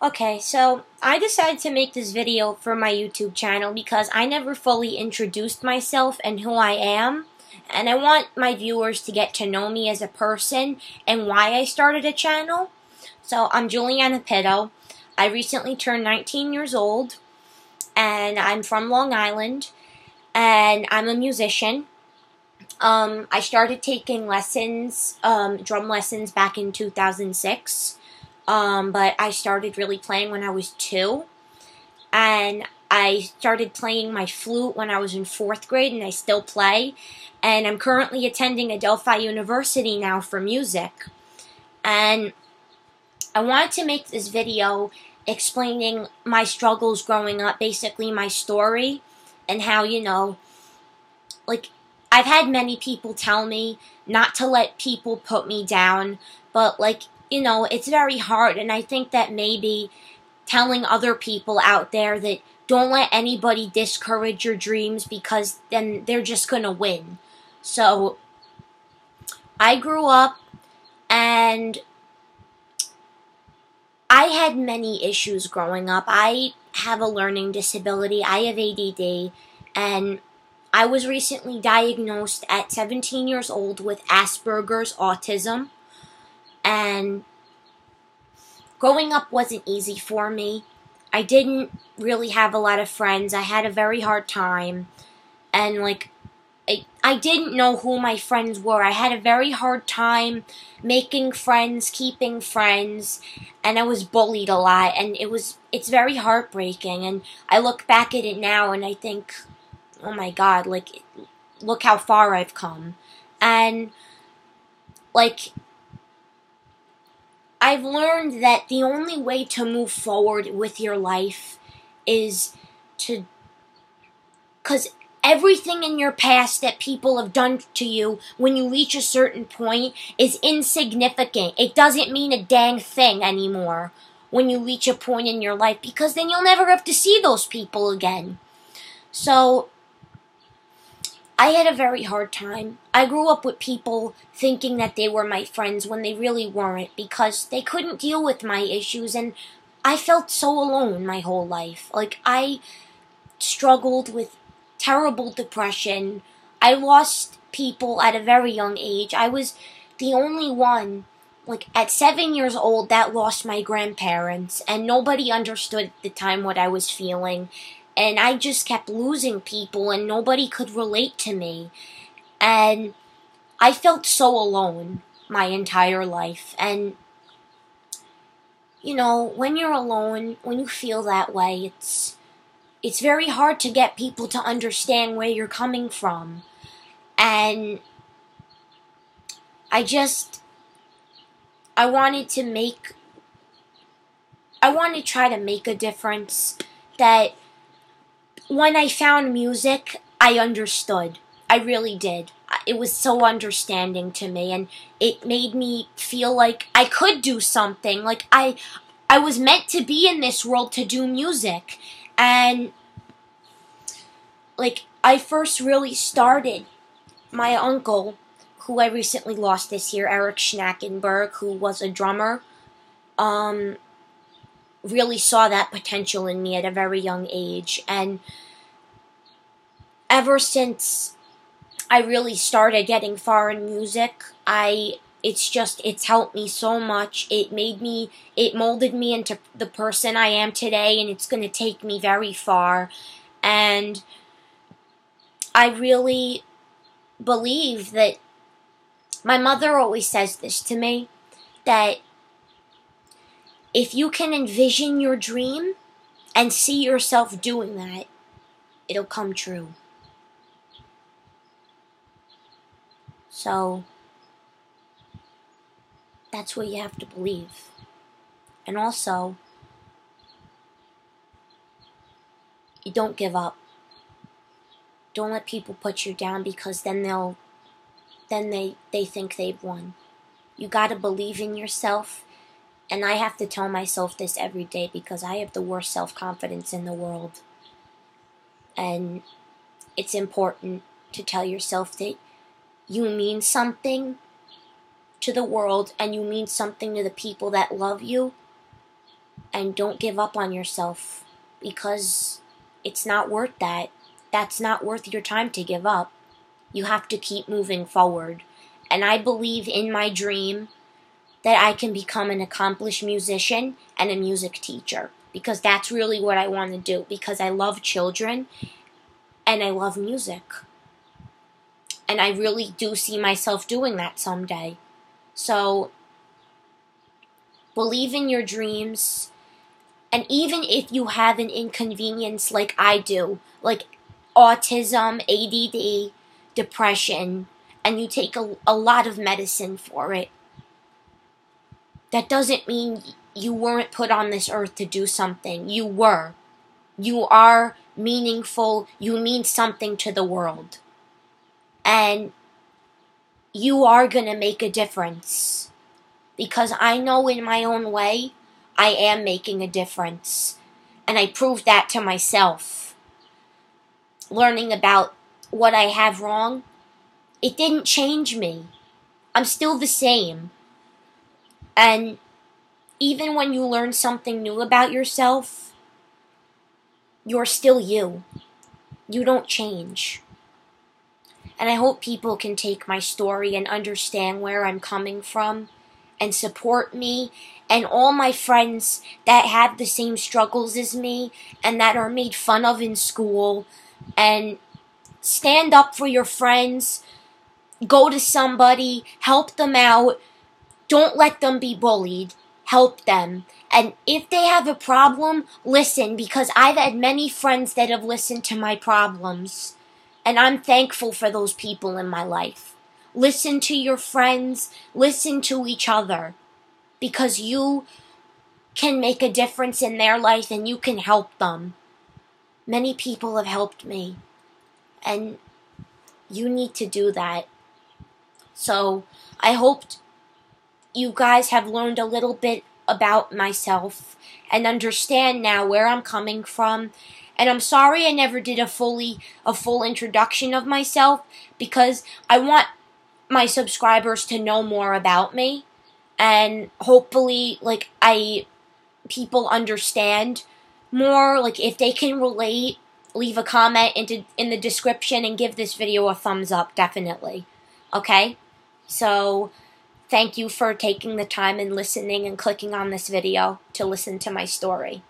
Okay, so I decided to make this video for my YouTube channel because I never fully introduced myself and who I am, and I want my viewers to get to know me as a person and why I started a channel. So I'm Juliana Pitto. I recently turned 19 years old, and I'm from Long Island, and I'm a musician. I started taking lessons, drum lessons back in 2006. But I started really playing when I was 2, and I started playing my flute when I was in 4th grade, and I still play, and I'm currently attending Adelphi University now for music, and I wanted to make this video explaining my struggles growing up, basically my story, and how, like, I've had many people tell me not to let people put me down, but, it's very hard, and I think that maybe telling other people out there that don't let anybody discourage your dreams because then they're just gonna win. So, I grew up, and I had many issues growing up. I have a learning disability, I have ADD, and I was recently diagnosed at 17 years old with Asperger's autism, and growing up wasn't easy for me. I didn't really have a lot of friends. I had a very hard time, and I didn't know who my friends were. I had a very hard time making friends, keeping friends, and I was bullied a lot, and it's very heartbreaking, and I look back at it now and I think, oh my God, look how far I've come. And, I've learned that the only way to move forward with your life is because everything in your past that people have done to you when you reach a certain point is insignificant. It doesn't mean a dang thing anymore when you reach a point in your life, because then you'll never have to see those people again. So, I had a very hard time. I grew up with people thinking that they were my friends when they really weren't, because they couldn't deal with my issues, and I felt so alone my whole life. I struggled with terrible depression. I lost people at a very young age. I was the only one, at 7 years old, that lost my grandparents, and nobody understood at the time what I was feeling. And I just kept losing people, and nobody could relate to me. And I felt so alone my entire life. And, when you're alone, when you feel that way, it's very hard to get people to understand where you're coming from. And I wanted to try to make a difference that when I found music, I understood. I really did. It was so understanding to me, and it made me feel like I could do something. I was meant to be in this world to do music. And, I first really started, my uncle, who I recently lost this year, Eric Schnackenberg, who was a drummer, really saw that potential in me at a very young age, and ever since I really started getting far in music, it's helped me so much. It molded me into the person I am today, and it's going to take me very far. And I really believe that my mother always says this to me, that if you can envision your dream and see yourself doing that, it'll come true. So, that's what you have to believe. And also, you don't give up. Don't let people put you down, because then they think they've won. You gotta believe in yourself. And I have to tell myself this every day, because I have the worst self-confidence in the world. And it's important to tell yourself that you mean something to the world, and you mean something to the people that love you. And don't give up on yourself, because it's not worth that. That's not worth your time to give up. You have to keep moving forward. And I believe in my dream that I can become an accomplished musician and a music teacher, because that's really what I want to do, because I love children and I love music. And I really do see myself doing that someday. So, believe in your dreams. And even if you have an inconvenience like I do, like autism, ADD, depression, and you take a lot of medicine for it, that doesn't mean you weren't put on this earth to do something. You were. You are meaningful. You mean something to the world. And you are going to make a difference. Because I know in my own way, I am making a difference. And I proved that to myself. Learning about what I have wrong, it didn't change me. I'm still the same. And even when you learn something new about yourself, you're still you. You don't change. And I hope people can take my story and understand where I'm coming from and support me, and all my friends that have the same struggles as me and that are made fun of in school. And stand up for your friends. Go to somebody. Help them out. Don't let them be bullied. Help them. And if they have a problem, listen, because I've had many friends that have listened to my problems. And I'm thankful for those people in my life. Listen to your friends. Listen to each other. Because you can make a difference in their life and you can help them. Many people have helped me. And you need to do that. So I hope you guys have learned a little bit about myself and understand now where I'm coming from. And I'm sorry I never did a full introduction of myself, because I want my subscribers to know more about me, and hopefully people understand more. Like, if they can relate, leave a comment in the description and give this video a thumbs up, definitely. Okay? So, thank you for taking the time and listening and clicking on this video to listen to my story.